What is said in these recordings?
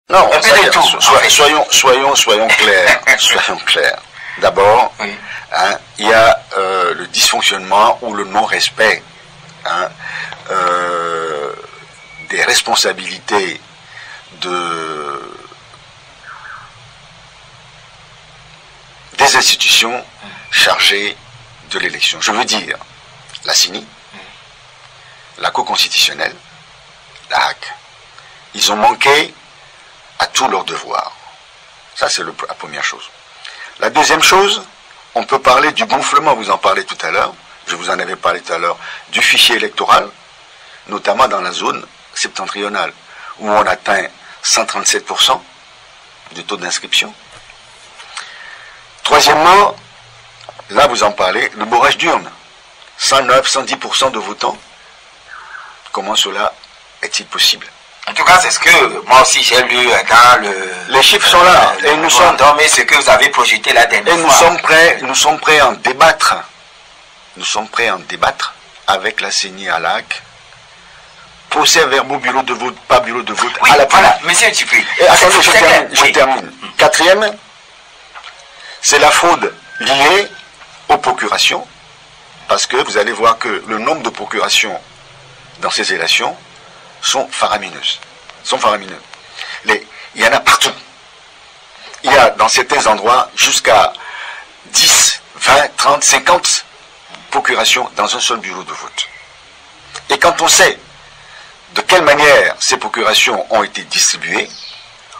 Non, un peu de tout. Soyons clairs. Soyons clairs. D'abord, Oui. hein, il y a le dysfonctionnement ou le non-respect hein, des responsabilités des institutions chargées de l'élection. Je veux dire la CENI, la Cour constitutionnelle, la HAC. Ils ont manqué à tous leurs devoirs. Ça, c'est la première chose. La deuxième chose, on peut parler du gonflement, vous en parlez tout à l'heure, je vous en avais parlé tout à l'heure, du fichier électoral, notamment dans la zone septentrionale, où on atteint 137% du taux d'inscription. Troisièmement, là vous en parlez, le bourrage d'urne, 109, 110% de votants. Comment cela est-il possible? En tout cas, c'est ce que moi aussi j'ai lu dans le... Les chiffres sont là, et nous sommes... Mais ce que vous avez projeté la dernière fois. Et nous sommes prêts à en débattre. Nous sommes prêts à en débattre avec la CENI à l'AC. Procès-verbaux, bureau de vote, pas bureau de vote. Oui, à la voilà, monsieur Dupri. Et attendez, je termine. Quatrième, c'est la fraude liée aux procurations, parce que vous allez voir que le nombre de procurations dans ces élections sont faramineuses. Il y en a partout. Il y a dans certains endroits jusqu'à 10, 20, 30, 50 procurations dans un seul bureau de vote. Et quand on sait de quelle manière ces procurations ont été distribuées,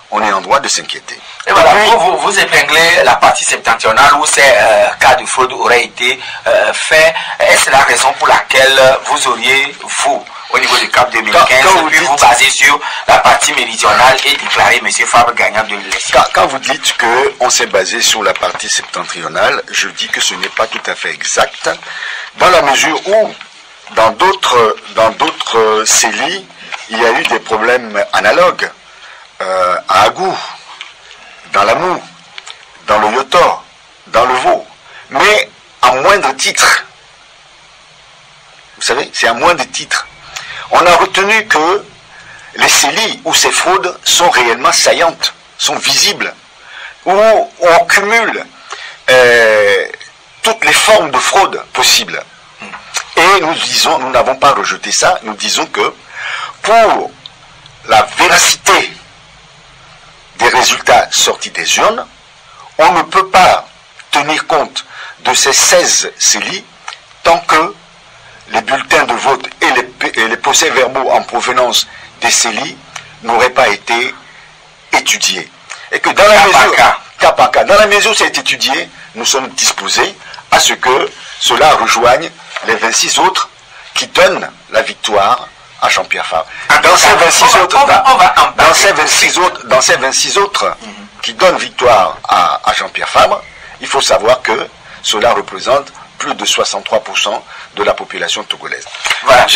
on est en droit de s'inquiéter. Et voilà, vous épinglez la partie septentrionale où ces cas de fraude auraient été faits. Est-ce la raison pour laquelle vous auriez, vous, au niveau du CAP 2015, vous basez sur la partie méridionale et déclarer M. Fabre gagnant de l'élection? Quand vous dites qu'on s'est basé sur la partie septentrionale, je dis que ce n'est pas tout à fait exact, dans la mesure où, dans d'autres CELI, il y a eu des problèmes analogues. À Agou, dans l'Amou, dans le Yotor, dans le Vaud, mais à moindre titre. Vous savez, c'est à moindre titre. On a retenu que les CELI où ces fraudes sont réellement saillantes, sont visibles, où on cumule toutes les formes de fraude possibles. Et nous n'avons pas rejeté ça, nous disons que pour la véracité des résultats sortis des urnes, on ne peut pas tenir compte de ces 16 CELI tant que les bulletins de vote et les procès-verbaux en provenance des CELI n'auraient pas été étudiés. Et que dans la mesure, cas par cas, dans la mesure où c'est étudié, nous sommes disposés à ce que cela rejoigne les 26 autres qui donnent la victoire à Jean-Pierre Fabre. Dans ces 26 autres qui donnent victoire à Jean-Pierre Fabre, il faut savoir que cela représente plus de 63% de la population togolaise. Voilà.